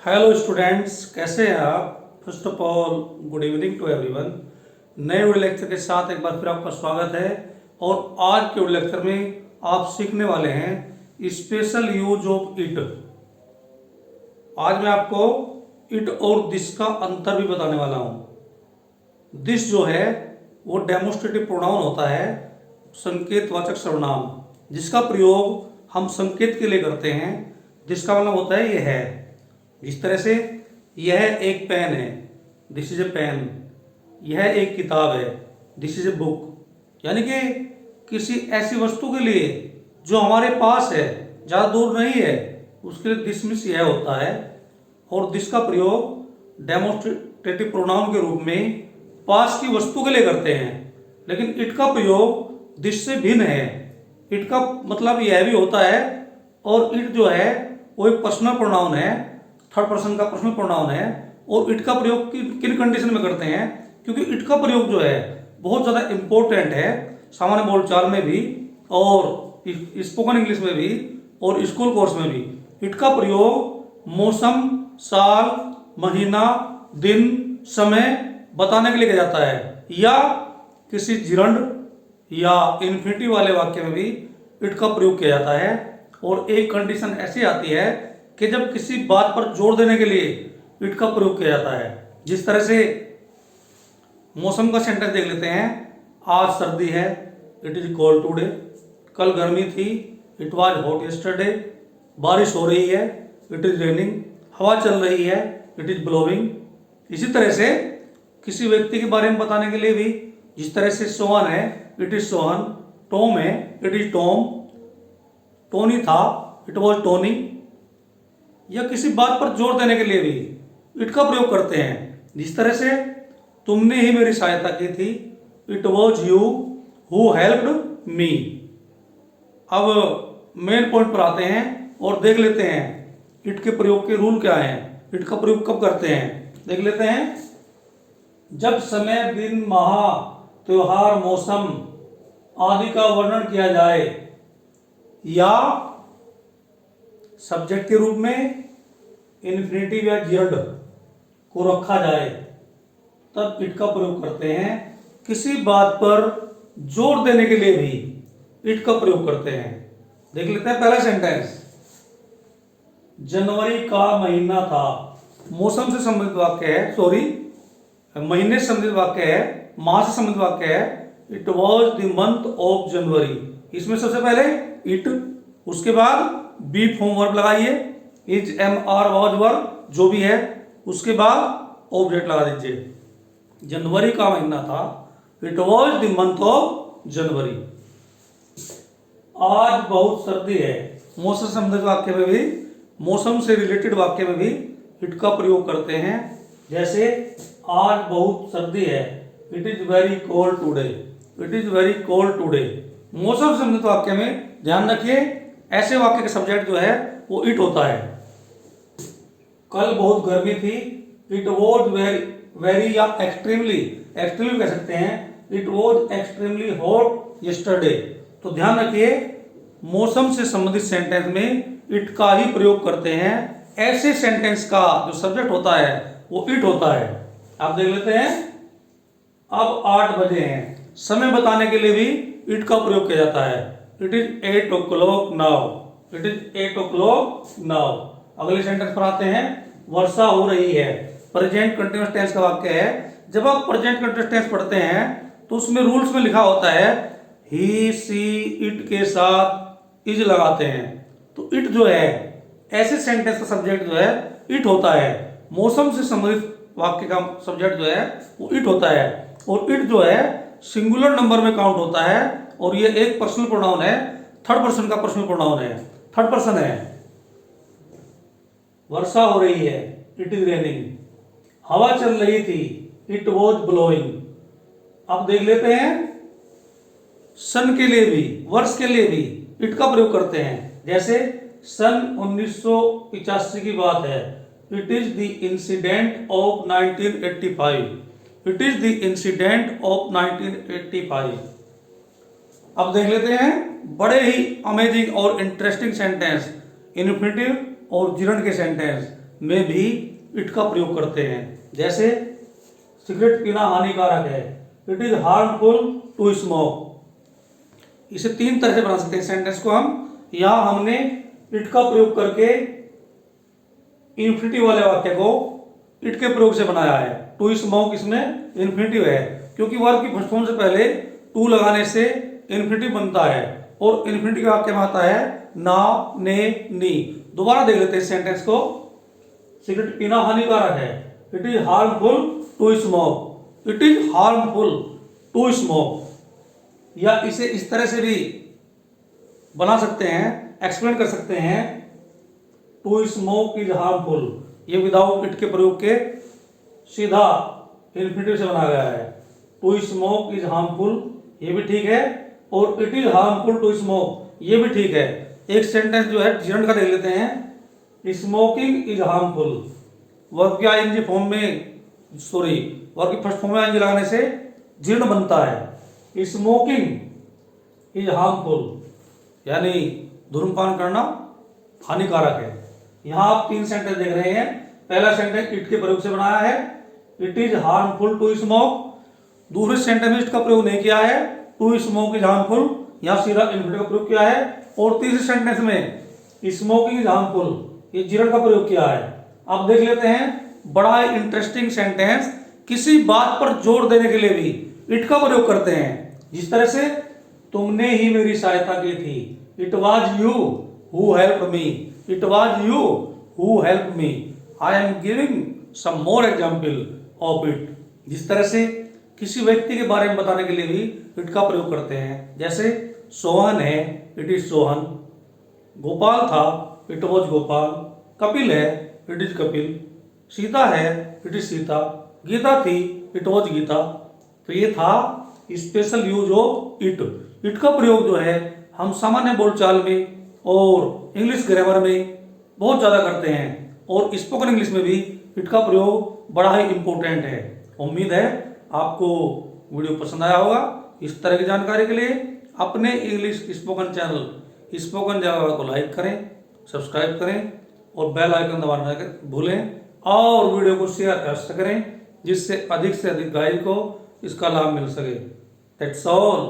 Hello students, कैसे हैं आप। First of all good evening to everyone. नए वीडियो लेक्चर के साथ एक बार फिर आपका स्वागत है। और आज के वीडियो लेक्चर में आप सीखने वाले हैं स्पेशल यूज ऑफ इट। आज मैं आपको इट और दिस का अंतर भी बताने वाला हूं। दिस जो है वो डेमोस्ट्रेटिव प्रोनाउन होता है, संकेतवाचक सर्वनाम, जिसका प्रयोग हम संकेत के लिए करते हैं। दिस का मतलब होता है यह है। जिस तरह से यह एक पेन है, दिस इज ए पेन। यह एक किताब है, दिस इज ए बुक। यानी कि किसी ऐसी वस्तु के लिए जो हमारे पास है, ज़्यादा दूर नहीं है, उसके लिए दिस मीन्स यह होता है। और दिस का प्रयोग डेमोस्ट्रेटिव प्रोनाउन के रूप में पास की वस्तु के लिए करते हैं। लेकिन इट का प्रयोग दिस से भिन्न है। इट का मतलब यह भी होता है, और इट जो है वो एक पर्सनल प्रोनाउन है, थर्ड पर्सन का पर्सनल प्रोनाउन है। और इट का प्रयोग किन कंडीशन में करते हैं, क्योंकि इट का प्रयोग जो है बहुत ज़्यादा इंपॉर्टेंट है सामान्य बोलचाल में भी, और स्पोकन इंग्लिश में भी, और स्कूल कोर्स में भी। इट का प्रयोग मौसम, साल, महीना, दिन, समय बताने के लिए किया जाता है, या किसी जिरंड या इन्फिनिटिव वाले वाक्य में भी इट का प्रयोग किया जाता है। और एक कंडीशन ऐसी आती है कि जब किसी बात पर जोर देने के लिए इट का प्रयोग किया जाता है। जिस तरह से मौसम का सेंटेंस देख लेते हैं। आज सर्दी है, इट इज कोल्ड टुडे। कल गर्मी थी, इट वाज हॉट यस्टरडे। बारिश हो रही है, इट इज रेनिंग। हवा चल रही है, इट इज ब्लोइंग। इसी तरह से किसी व्यक्ति के बारे में बताने के लिए भी, जिस तरह से सोहन है, इट इज सोहन। टॉम है, इट इज टॉम। टोनी था, इट वॉज टोनी। या किसी बात पर जोर देने के लिए भी इट का प्रयोग करते हैं। जिस तरह से तुमने ही मेरी सहायता की थी, it was you who helped me. अब मेन पॉइंट पर आते हैं और देख लेते हैं इट के प्रयोग के रूल क्या हैं। इट का प्रयोग कब करते हैं, देख लेते हैं। जब समय, दिन, माह, त्योहार, मौसम आदि का वर्णन किया जाए, या सब्जेक्ट के रूप में इन्फिनिटिव या जिरंड को रखा जाए, तब इट का प्रयोग करते हैं। किसी बात पर जोर देने के लिए भी इट का प्रयोग करते हैं। देख लेते हैं पहला सेंटेंस। जनवरी का महीना था। मौसम से संबंधित वाक्य है, सॉरी, महीने से संबंधित वाक्य है, माह से संबंधित वाक्य है। It was the month of January. इसमें सबसे पहले इट, उसके बाद बी फॉर्म वर्ब लगाइए, is, am, are, was verb जो भी है, उसके बाद ऑब्जेक्ट लगा दीजिए। जनवरी का महीना था, it was the month of जनवरी। आज बहुत सर्दी है। मौसम से संबंधित वाक्य में भी, मौसम से रिलेटेड वाक्य में भी इट का प्रयोग करते हैं। जैसे आज बहुत सर्दी है, it is very cold today. It is very cold today. मौसम से संबंधित वाक्य में ध्यान रखिए, ऐसे वाक्य का सब्जेक्ट जो है वो इट होता है। कल बहुत गर्मी थी, इट वॉज वेरी या एक्सट्रीमली, एक्सट्रीमली कह सकते हैं, it was extremely hot yesterday. तो ध्यान रखिए, मौसम से संबंधित सेंटेंस में इट का ही प्रयोग करते हैं। ऐसे सेंटेंस का जो सब्जेक्ट होता है वो इट होता है। आप देख लेते हैं। अब 8 बजे हैं, समय बताने के लिए भी इट का प्रयोग किया जाता है। It is 8 o'clock now. It is 8 o'clock now. अगले सेंटेंस पर आते हैं। वर्षा हो रही है, प्रेजेंट कंटिन्यूअस टेंस का वाक्य है। जब आप प्रेजेंट कंटिन्यूअस टेंस पढ़ते हैं तो उसमें रूल्स में लिखा होता है ही, सी, इट के साथ इज लगाते हैं। तो इट जो है, ऐसे सेंटेंस का सब्जेक्ट जो है इट होता है। मौसम से संबंधित वाक्य का सब्जेक्ट जो है वो इट होता है। और इट जो है सिंगुलर नंबर में काउंट होता है, और ये एक पर्सनल प्रोनाउन है, थर्ड पर्सन का पर्सनल प्रोनाउन है, थर्ड पर्सन है। वर्षा हो रही है, इट इज रेनिंग। हवा चल रही थी, इट वॉज ब्लोइंग। अब देख लेते हैं, सन के लिए भी, वर्ष के लिए भी इट का प्रयोग करते हैं। जैसे सन 1985 की बात है, it is the incident of 1985। It is the incident of 1985। अब देख लेते हैं बड़े ही अमेजिंग और इंटरेस्टिंग सेंटेंस, इन्फिनिटिव और जिरंड के सेंटेंस। में भी इट का प्रयोग करते हैं। जैसे सिगरेट पीना हानिकारक है, it is harmful to smoke. इसे 3 तरह से बना सकते हैं सेंटेंस को हम। यहां हमने इट का प्रयोग करके इन्फिनिटिव वाले वाक्य को इट के प्रयोग से बनाया है। टू स्मोक इसमें इन्फिनिटिव है, क्योंकि वर्ब की फर्स्ट फॉर्म से पहले टू लगाने से इन्फिनिटिव बनता है, और इन्फिनिटिव वाक्य में आता है ना, ने, नी। दोबारा देख लेते हैं सेंटेंस को। सिगरेट पीना हानिकारक है, it is harmful to smoke. It is harmful to smoke. या इसे इस तरह से भी बना सकते हैं, एक्सप्लेन कर सकते हैं, टू स्मोक इज हार्मफुल। ये विदाउट इट के प्रयोग के सीधा इन्फिनिटिव से बनाया गया है। टू स्मोक इज हार्मफुल, ये भी ठीक है, और it is harmful to smoke, ये भी ठीक है। एक सेंटेंस जो है जीरंड का देख लेते हैं। स्मोकिंग इज हार्मफुल, वर्ब के आईएनजी फॉर्म में, सॉरी, वर्ब की फर्स्ट फॉर्म में आईएनजी लगाने से जीर्ण बनता है। स्मोकिंग इज हार्मफुल, यानी धूम्रपान करना हानिकारक है। यहां आप 3 सेंटेंस देख रहे हैं। पहला सेंटेंस इट के प्रयोग से बनाया है, it is harmful to smoke. दूसरे सेंटेंस में इसका प्रयोग नहीं किया है, टू स्मोक इज हार्मफुल, यहां सीधा इन्फिनिटिव का प्रयोग किया है। और तीसरे सेंटेंस में स्मोकिंग इज हार्मफुल, ये जीरन का प्रयोग किया है। अब देख लेते हैं बड़ा इंटरेस्टिंग सेंटेंस, किसी बात पर जोर देने के लिए भी इट का प्रयोग करते हैं। जिस तरह से तुमने ही मेरी सहायता की थी, it was you who help me, it was you who help me. I am giving some more example of it. जिस तरह से किसी व्यक्ति के बारे में बताने के लिए भी इट का प्रयोग करते हैं। जैसे सोहन है, इट इज सोहन। गोपाल था, इट वॉज गोपाल। कपिल है, इट इज कपिल। सीता है, इट इज सीता। गीता थी, इट वॉज गीता। तो ये था special use of it. It का प्रयोग जो है हम सामान्य बोलचाल में और इंग्लिश ग्रामर में बहुत ज़्यादा करते हैं, और स्पोकन इंग्लिश में भी इट का प्रयोग बड़ा ही इम्पोर्टेंट है। उम्मीद है आपको वीडियो पसंद आया होगा। इस तरह की जानकारी के लिए अपने इंग्लिश स्पोकन चैनल स्पोकन जावा को लाइक करें, सब्सक्राइब करें, और बेल आइकन दबाना भूलें, और वीडियो को शेयर करें, जिससे अधिक से अधिक गाइड को इसका लाभ मिल सके। That's all.